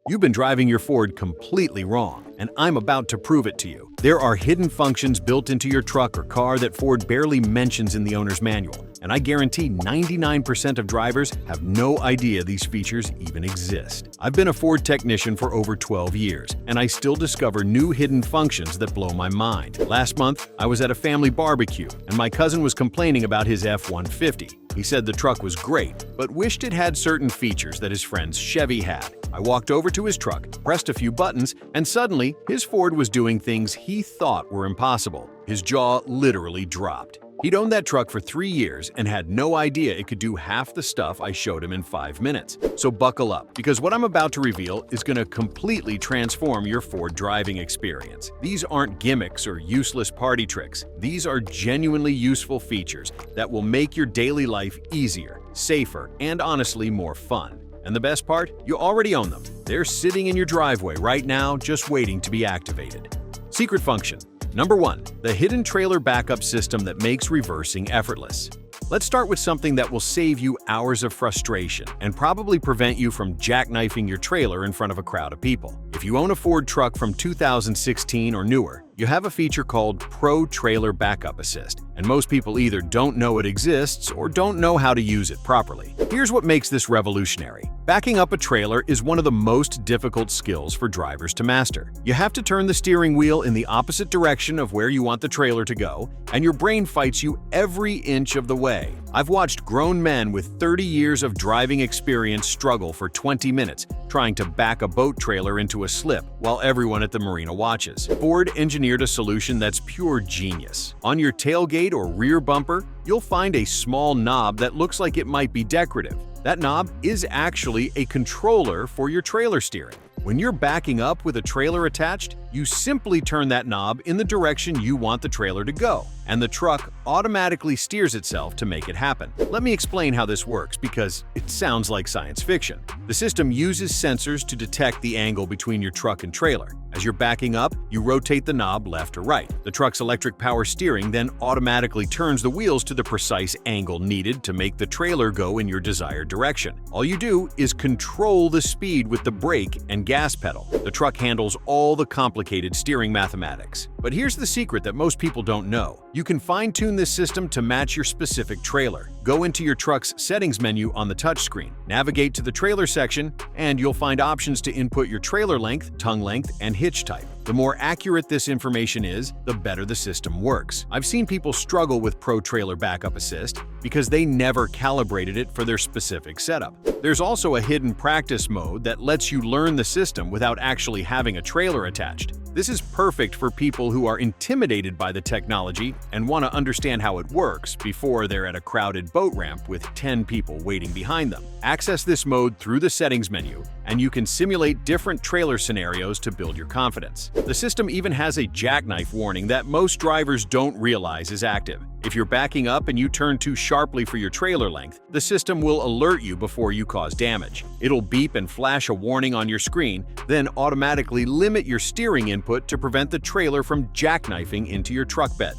You've been driving your Ford completely wrong, and I'm about to prove it to you. There are hidden functions built into your truck or car that Ford barely mentions in the owner's manual, and I guarantee 99% of drivers have no idea these features even exist. I've been a Ford technician for over 12 years, and I still discover new hidden functions that blow my mind. Last month, I was at a family barbecue, and my cousin was complaining about his F-150. He said the truck was great, but wished it had certain features that his friend's Chevy had. I walked over to his truck, pressed a few buttons, and suddenly, his Ford was doing things he thought were impossible. His jaw literally dropped. He'd owned that truck for 3 years and had no idea it could do half the stuff I showed him in 5 minutes. So buckle up, because what I'm about to reveal is going to completely transform your Ford driving experience. These aren't gimmicks or useless party tricks. These are genuinely useful features that will make your daily life easier, safer, and honestly more fun. And the best part? You already own them. They're sitting in your driveway right now, just waiting to be activated. Secret function. Number 1. The hidden trailer backup system that makes reversing effortless. Let's start with something that will save you hours of frustration and probably prevent you from jackknifing your trailer in front of a crowd of people. If you own a Ford truck from 2016 or newer, you have a feature called Pro Trailer Backup Assist, and most people either don't know it exists or don't know how to use it properly. Here's what makes this revolutionary. Backing up a trailer is one of the most difficult skills for drivers to master. You have to turn the steering wheel in the opposite direction of where you want the trailer to go, and your brain fights you every inch of the way. I've watched grown men with 30 years of driving experience struggle for 20 minutes trying to back a boat trailer into a slip while everyone at the marina watches. Ford engineered a solution that's pure genius. On your tailgate or rear bumper, you'll find a small knob that looks like it might be decorative. That knob is actually a controller for your trailer steering. When you're backing up with a trailer attached, you simply turn that knob in the direction you want the trailer to go, and the truck automatically steers itself to make it happen. Let me explain how this works because it sounds like science fiction. The system uses sensors to detect the angle between your truck and trailer. As you're backing up, you rotate the knob left or right. The truck's electric power steering then automatically turns the wheels to the precise angle needed to make the trailer go in your desired direction. All you do is control the speed with the brake and gas pedal. The truck handles all the complicated steering mathematics. But here's the secret that most people don't know. You can fine-tune this system to match your specific trailer. Go into your truck's settings menu on the touchscreen, navigate to the trailer section, and you'll find options to input your trailer length, tongue length, and hitch type. The more accurate this information is, the better the system works. I've seen people struggle with Pro Trailer Backup Assist because they never calibrated it for their specific setup. There's also a hidden practice mode that lets you learn the system without actually having a trailer attached. This is perfect for people who are intimidated by the technology and want to understand how it works before they're at a crowded boat ramp with 10 people waiting behind them. Access this mode through the settings menu, and you can simulate different trailer scenarios to build your confidence. The system even has a jackknife warning that most drivers don't realize is active. If you're backing up and you turn too sharply for your trailer length, the system will alert you before you cause damage. It'll beep and flash a warning on your screen, then automatically limit your steering input to prevent the trailer from jackknifing into your truck bed.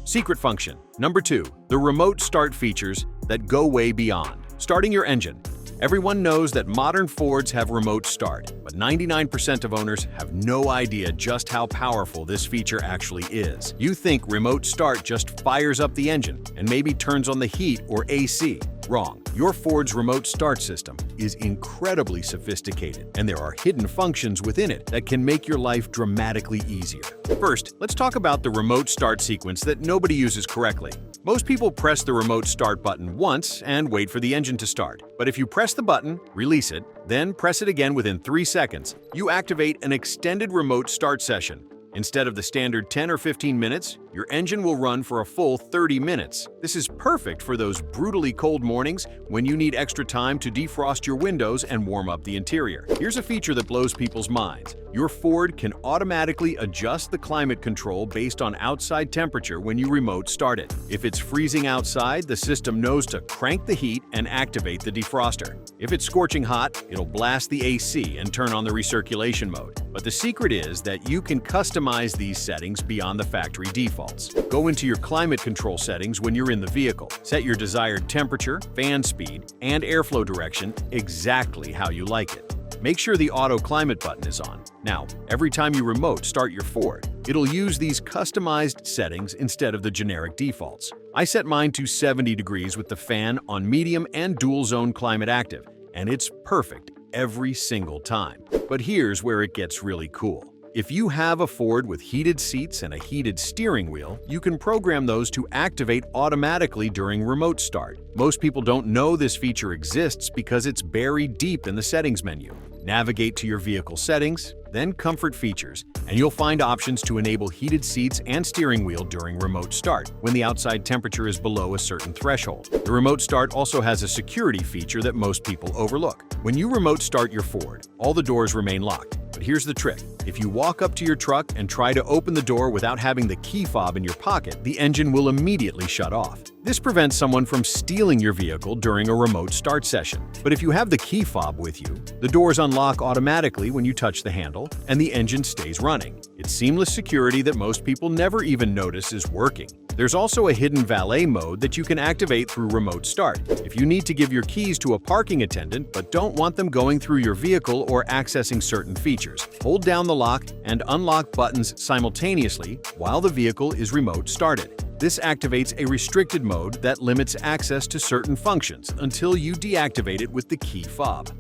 Secret function. Number 2. The remote start features that go way beyond. Starting your engine. Everyone knows that modern Fords have remote start, but 99% of owners have no idea just how powerful this feature actually is. You think remote start just fires up the engine and maybe turns on the heat or AC. Wrong. Your Ford's remote start system is incredibly sophisticated, and there are hidden functions within it that can make your life dramatically easier. First, let's talk about the remote start sequence that nobody uses correctly. Most people press the remote start button once and wait for the engine to start. But if you press the button, release it, then press it again within 3 seconds, you activate an extended remote start session. Instead of the standard 10 or 15 minutes, your engine will run for a full 30 minutes. This is perfect for those brutally cold mornings when you need extra time to defrost your windows and warm up the interior. Here's a feature that blows people's minds. Your Ford can automatically adjust the climate control based on outside temperature when you remote start it. If it's freezing outside, the system knows to crank the heat and activate the defroster. If it's scorching hot, it'll blast the AC and turn on the recirculation mode. But the secret is that you can customize these settings beyond the factory defaults. Go into your climate control settings when you're in the vehicle. Set your desired temperature, fan speed, and airflow direction exactly how you like it. make sure the auto climate button is on. Now, every time you remote start your Ford, it'll use these customized settings instead of the generic defaults. I set mine to 70 degrees with the fan on medium and dual zone climate active, and it's perfect every single time. But here's where it gets really cool. If you have a Ford with heated seats and a heated steering wheel, you can program those to activate automatically during remote start. Most people don't know this feature exists because it's buried deep in the settings menu. Navigate to your vehicle settings, then comfort features, and you'll find options to enable heated seats and steering wheel during remote start when the outside temperature is below a certain threshold. The remote start also has a security feature that most people overlook. When you remote start your Ford, all the doors remain locked. But here's the trick. If you walk up to your truck and try to open the door without having the key fob in your pocket, the engine will immediately shut off. This prevents someone from stealing your vehicle during a remote start session. But if you have the key fob with you, the doors unlock automatically when you touch the handle, and the engine stays running. It's seamless security that most people never even notice is working. There's also a hidden valet mode that you can activate through remote start. If you need to give your keys to a parking attendant but don't want them going through your vehicle or accessing certain features, hold down the lock and unlock buttons simultaneously while the vehicle is remote started. This activates a restricted mode that limits access to certain functions until you deactivate it with the key fob.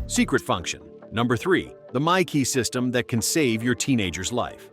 Secret function. Number 3. The MyKey system that can save your teenager's life.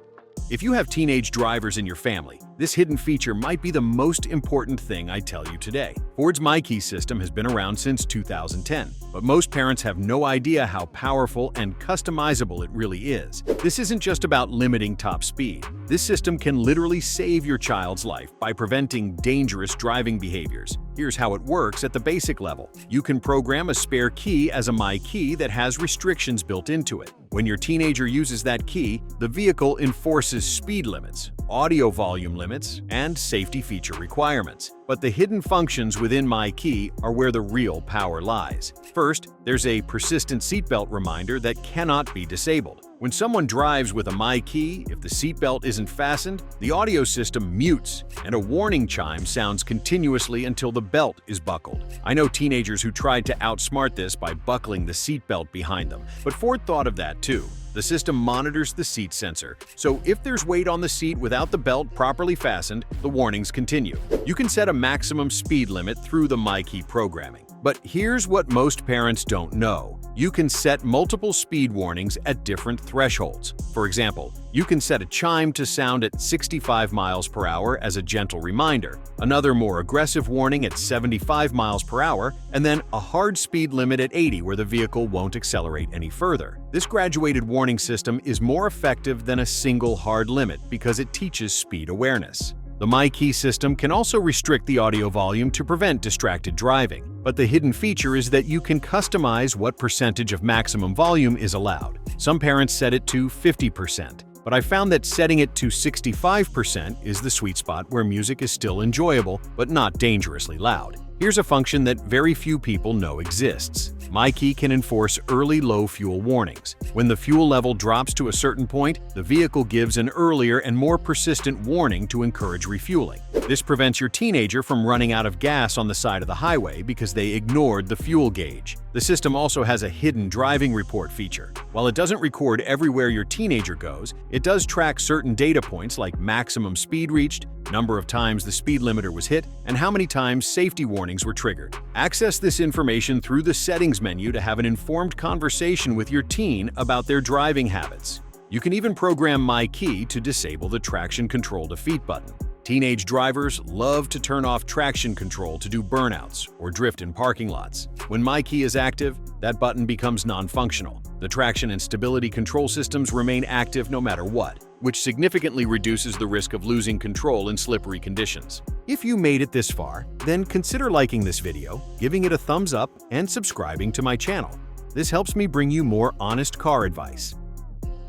If you have teenage drivers in your family, this hidden feature might be the most important thing I tell you today. Ford's MyKey system has been around since 2010, but most parents have no idea how powerful and customizable it really is. This isn't just about limiting top speed. This system can literally save your child's life by preventing dangerous driving behaviors. Here's how it works at the basic level. You can program a spare key as a MyKey that has restrictions built into it. When your teenager uses that key, the vehicle enforces speed limits, audio volume limits, and safety feature requirements. But the hidden functions within MyKey are where the real power lies. First, there's a persistent seatbelt reminder that cannot be disabled. When someone drives with a MyKey, if the seatbelt isn't fastened, the audio system mutes, and a warning chime sounds continuously until the belt is buckled. I know teenagers who tried to outsmart this by buckling the seatbelt behind them, but Ford thought of that too. The system monitors the seat sensor, so if there's weight on the seat without the belt properly fastened, the warnings continue. You can set a maximum speed limit through the MyKey programming. But here's what most parents don't know. You can set multiple speed warnings at different thresholds. For example, you can set a chime to sound at 65 miles per hour as a gentle reminder, another more aggressive warning at 75 miles per hour, and then a hard speed limit at 80 where the vehicle won't accelerate any further. This graduated warning system is more effective than a single hard limit because it teaches speed awareness. The MyKey system can also restrict the audio volume to prevent distracted driving, but the hidden feature is that you can customize what percentage of maximum volume is allowed. Some parents set it to 50%, but I found that setting it to 65% is the sweet spot where music is still enjoyable but not dangerously loud. Here's a function that very few people know exists. MyKey can enforce early low fuel warnings. When the fuel level drops to a certain point, the vehicle gives an earlier and more persistent warning to encourage refueling. This prevents your teenager from running out of gas on the side of the highway because they ignored the fuel gauge. The system also has a hidden driving report feature. While it doesn't record everywhere your teenager goes, it does track certain data points like maximum speed reached, number of times the speed limiter was hit, and how many times safety warnings were triggered. Access this information through the settings menu to have an informed conversation with your teen about their driving habits. You can even program MyKey to disable the traction control defeat button. Teenage drivers love to turn off traction control to do burnouts or drift in parking lots. When MyKey is active, that button becomes non-functional. The traction and stability control systems remain active no matter what, which significantly reduces the risk of losing control in slippery conditions. If you made it this far, then consider liking this video, giving it a thumbs up, and subscribing to my channel. This helps me bring you more honest car advice.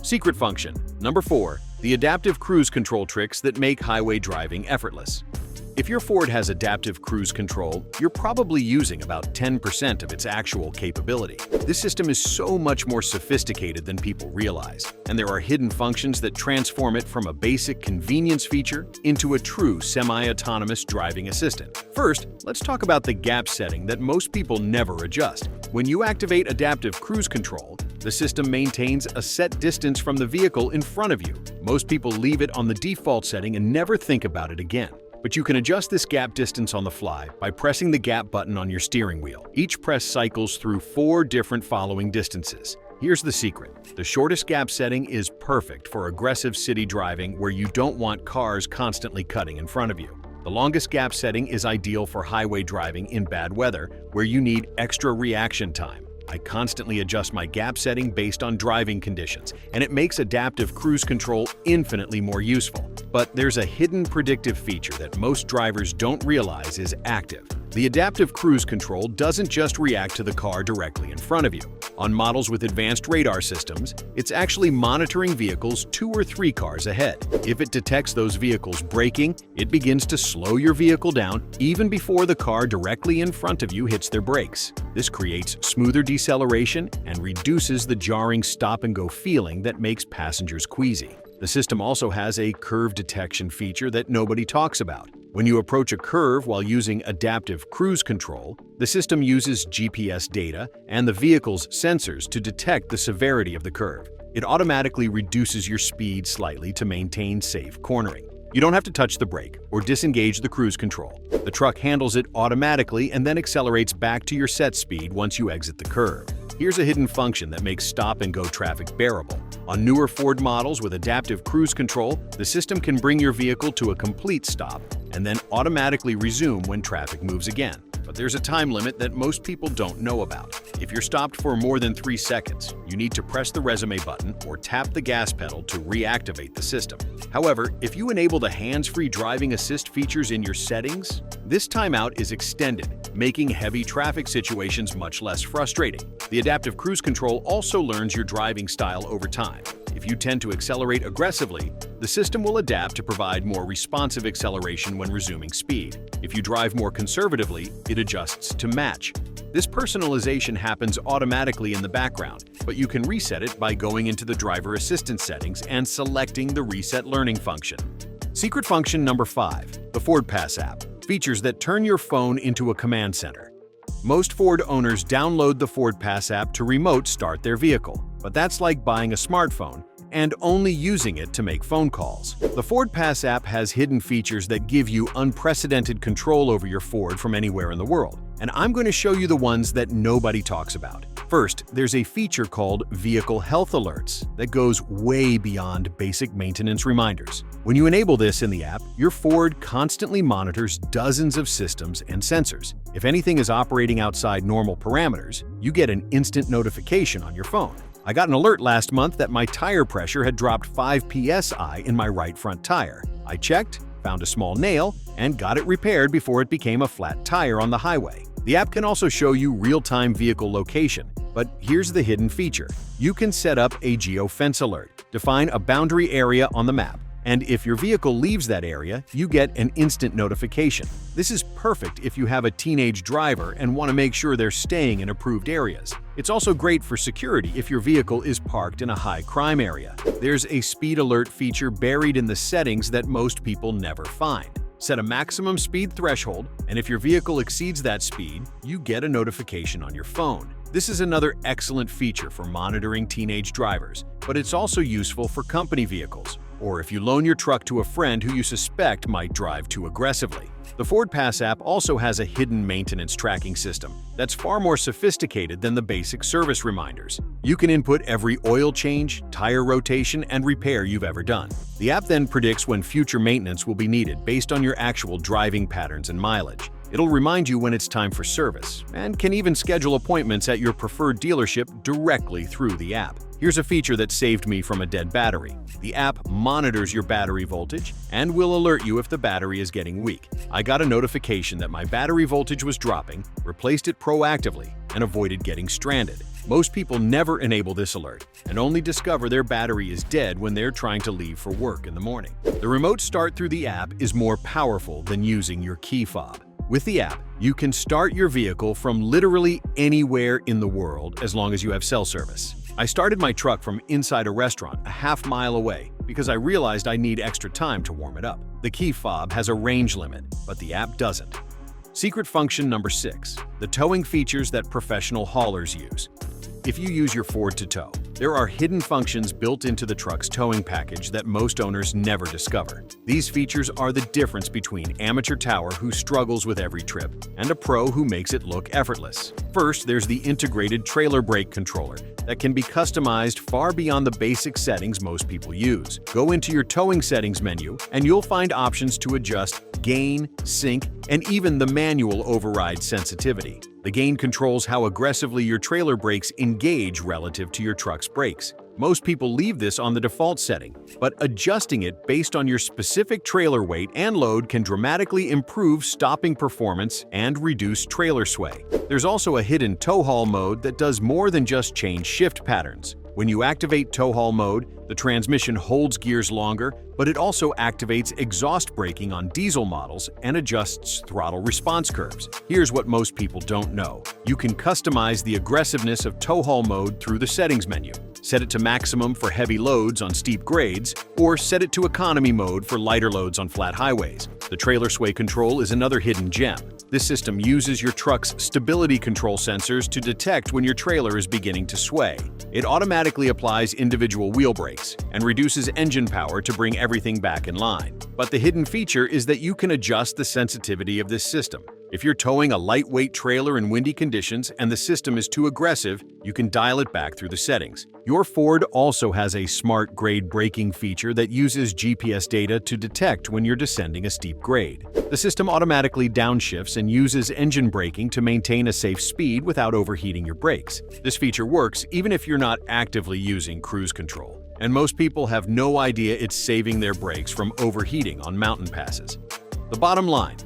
Secret function. Number 4. The adaptive cruise control tricks that make highway driving effortless. If your Ford has adaptive cruise control, you're probably using about 10% of its actual capability. This system is so much more sophisticated than people realize, and there are hidden functions that transform it from a basic convenience feature into a true semi-autonomous driving assistant. First, let's talk about the gap setting that most people never adjust. When you activate adaptive cruise control, The system maintains a set distance from the vehicle in front of you. Most people leave it on the default setting and never think about it again. But you can adjust this gap distance on the fly by pressing the gap button on your steering wheel. Each press cycles through 4 different following distances. Here's the secret. The shortest gap setting is perfect for aggressive city driving where you don't want cars constantly cutting in front of you. The longest gap setting is ideal for highway driving in bad weather where you need extra reaction time. I constantly adjust my gap setting based on driving conditions, and it makes adaptive cruise control infinitely more useful. But there's a hidden predictive feature that most drivers don't realize is active. The adaptive cruise control doesn't just react to the car directly in front of you. On models with advanced radar systems, it's actually monitoring vehicles 2 or 3 cars ahead. If it detects those vehicles braking, it begins to slow your vehicle down even before the car directly in front of you hits their brakes. This creates smoother deceleration and reduces the jarring stop-and-go feeling that makes passengers queasy. The system also has a curve detection feature that nobody talks about. When you approach a curve while using adaptive cruise control, the system uses GPS data and the vehicle's sensors to detect the severity of the curve. It automatically reduces your speed slightly to maintain safe cornering. You don't have to touch the brake or disengage the cruise control. The truck handles it automatically and then accelerates back to your set speed once you exit the curve. Here's a hidden function that makes stop-and-go traffic bearable. On newer Ford models with adaptive cruise control, the system can bring your vehicle to a complete stop and then automatically resume when traffic moves again. But there's a time limit that most people don't know about. If you're stopped for more than 3 seconds, you need to press the resume button or tap the gas pedal to reactivate the system. However, if you enable the hands-free driving assist features in your settings, this timeout is extended, making heavy traffic situations much less frustrating. The adaptive cruise control also learns your driving style over time. If you tend to accelerate aggressively, the system will adapt to provide more responsive acceleration when resuming speed. If you drive more conservatively, it adjusts to match. This personalization happens automatically in the background, but you can reset it by going into the driver assistance settings and selecting the reset learning function. Secret function number 5, the FordPass app. Features that turn your phone into a command center. Most Ford owners download the FordPass app to remote start their vehicle, but that's like buying a smartphone and only using it to make phone calls. The FordPass app has hidden features that give you unprecedented control over your Ford from anywhere in the world, and I'm going to show you the ones that nobody talks about. First, there's a feature called Vehicle Health Alerts that goes way beyond basic maintenance reminders. When you enable this in the app, your Ford constantly monitors dozens of systems and sensors. If anything is operating outside normal parameters, you get an instant notification on your phone. I got an alert last month that my tire pressure had dropped 5 psi in my right front tire. I checked, found a small nail, and got it repaired before it became a flat tire on the highway. The app can also show you real-time vehicle location, but here's the hidden feature. You can set up a geofence alert, define a boundary area on the map, and if your vehicle leaves that area, you get an instant notification. This is perfect if you have a teenage driver and want to make sure they're staying in approved areas. It's also great for security if your vehicle is parked in a high-crime area. There's a speed alert feature buried in the settings that most people never find. Set a maximum speed threshold, and if your vehicle exceeds that speed, you get a notification on your phone. This is another excellent feature for monitoring teenage drivers, but it's also useful for company vehicles, or if you loan your truck to a friend who you suspect might drive too aggressively. The FordPass app also has a hidden maintenance tracking system that's far more sophisticated than the basic service reminders. You can input every oil change, tire rotation, and repair you've ever done. The app then predicts when future maintenance will be needed based on your actual driving patterns and mileage. It'll remind you when it's time for service, and can even schedule appointments at your preferred dealership directly through the app. Here's a feature that saved me from a dead battery. The app monitors your battery voltage and will alert you if the battery is getting weak. I got a notification that my battery voltage was dropping, replaced it proactively, and avoided getting stranded. Most people never enable this alert and only discover their battery is dead when they're trying to leave for work in the morning. The remote start through the app is more powerful than using your key fob. With the app, you can start your vehicle from literally anywhere in the world as long as you have cell service. I started my truck from inside a restaurant a half-mile away because I realized I need extra time to warm it up. The key fob has a range limit, but the app doesn't. Secret function number 6, The towing features that professional haulers use. If you use your Ford to tow, there are hidden functions built into the truck's towing package that most owners never discover. These features are the difference between amateur tower who struggles with every trip and a pro who makes it look effortless. First, there's the integrated trailer brake controller that can be customized far beyond the basic settings most people use. Go into your towing settings menu and you'll find options to adjust gain, sync, and even the manual override sensitivity. The gain controls how aggressively your trailer brakes engage relative to your truck's brakes. Most people leave this on the default setting, but adjusting it based on your specific trailer weight and load can dramatically improve stopping performance and reduce trailer sway. There's also a hidden tow haul mode that does more than just change shift patterns. When you activate tow haul mode, the transmission holds gears longer, but it also activates exhaust braking on diesel models and adjusts throttle response curves. Here's what most people don't know. You can customize the aggressiveness of tow haul mode through the settings menu. Set it to maximum for heavy loads on steep grades, or set it to economy mode for lighter loads on flat highways. The trailer sway control is another hidden gem. This system uses your truck's stability control sensors to detect when your trailer is beginning to sway. It automatically applies individual wheel brakes and reduces engine power to bring everything back in line. But the hidden feature is that you can adjust the sensitivity of this system. If you're towing a lightweight trailer in windy conditions and the system is too aggressive, you can dial it back through the settings. Your Ford also has a smart grade braking feature that uses GPS data to detect when you're descending a steep grade. The system automatically downshifts and uses engine braking to maintain a safe speed without overheating your brakes. This feature works even if you're not actively using cruise control. And most people have no idea it's saving their brakes from overheating on mountain passes. The bottom line: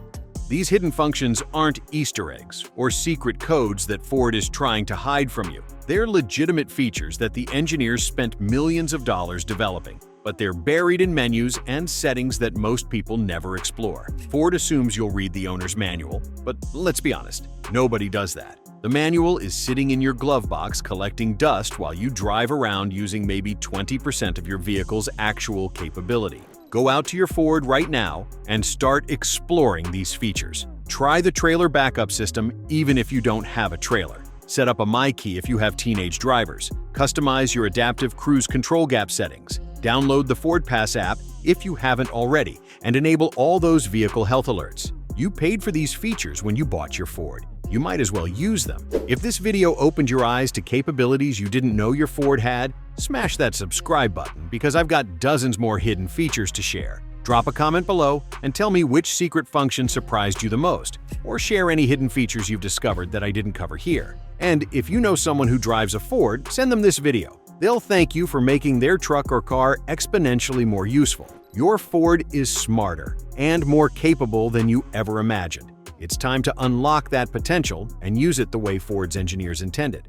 these hidden functions aren't Easter eggs or secret codes that Ford is trying to hide from you. They're legitimate features that the engineers spent millions of dollars developing, but they're buried in menus and settings that most people never explore. Ford assumes you'll read the owner's manual, but let's be honest, nobody does that. The manual is sitting in your glove box collecting dust while you drive around using maybe 20% of your vehicle's actual capability. Go out to your Ford right now and start exploring these features. Try the trailer backup system even if you don't have a trailer. Set up a MyKey if you have teenage drivers. Customize your adaptive cruise control gap settings. Download the FordPass app if you haven't already, and enable all those vehicle health alerts. You paid for these features when you bought your Ford. You might as well use them. If this video opened your eyes to capabilities you didn't know your Ford had, smash that subscribe button because I've got dozens more hidden features to share. Drop a comment below and tell me which secret function surprised you the most, or share any hidden features you've discovered that I didn't cover here. And if you know someone who drives a Ford, send them this video. They'll thank you for making their truck or car exponentially more useful. Your Ford is smarter and more capable than you ever imagined. It's time to unlock that potential and use it the way Ford's engineers intended.